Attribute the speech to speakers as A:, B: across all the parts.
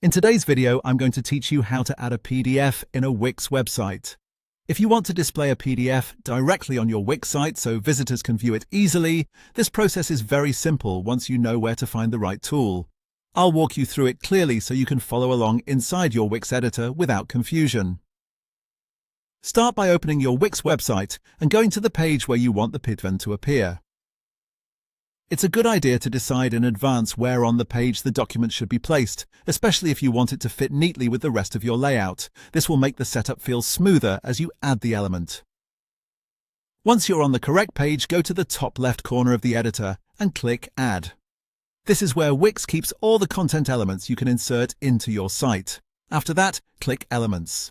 A: In today's video, I'm going to teach you how to add a PDF in a Wix website. If you want to display a PDF directly on your Wix site so visitors can view it easily, this process is very simple once you know where to find the right tool. I'll walk you through it clearly so you can follow along inside your Wix editor without confusion. Start by opening your Wix website and going to the page where you want the PDF to appear. It's a good idea to decide in advance where on the page the document should be placed, especially if you want it to fit neatly with the rest of your layout. This will make the setup feel smoother as you add the element. Once you're on the correct page, go to the top left corner of the editor and click Add. This is where Wix keeps all the content elements you can insert into your site. After that, click Elements.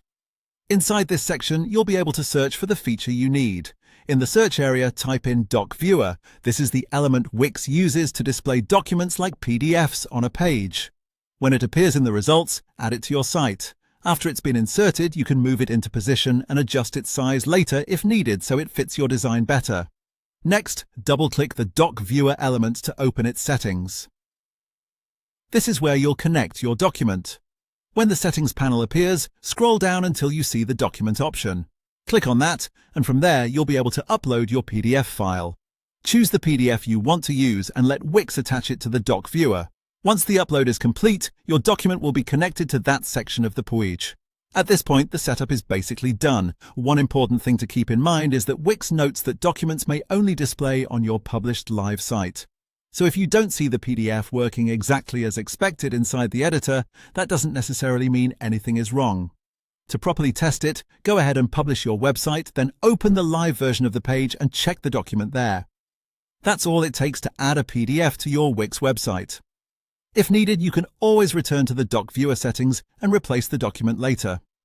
A: Inside this section, you'll be able to search for the feature you need. In the search area, type in Doc Viewer. This is the element Wix uses to display documents like PDFs on a page. When it appears in the results, add it to your site. After it's been inserted, you can move it into position and adjust its size later if needed so it fits your design better. Next, double-click the Doc Viewer element to open its settings. This is where you'll connect your document. When the Settings panel appears, scroll down until you see the Document option. Click on that, and from there you'll be able to upload your PDF file. Choose the PDF you want to use and let Wix attach it to the Doc Viewer. Once the upload is complete, your document will be connected to that section of the page. At this point, the setup is basically done. One important thing to keep in mind is that Wix notes that documents may only display on your published live site. So if you don't see the PDF working exactly as expected inside the editor, that doesn't necessarily mean anything is wrong. To properly test it, go ahead and publish your website, then open the live version of the page and check the document there. That's all it takes to add a PDF to your Wix website. If needed, you can always return to the Doc Viewer settings and replace the document later.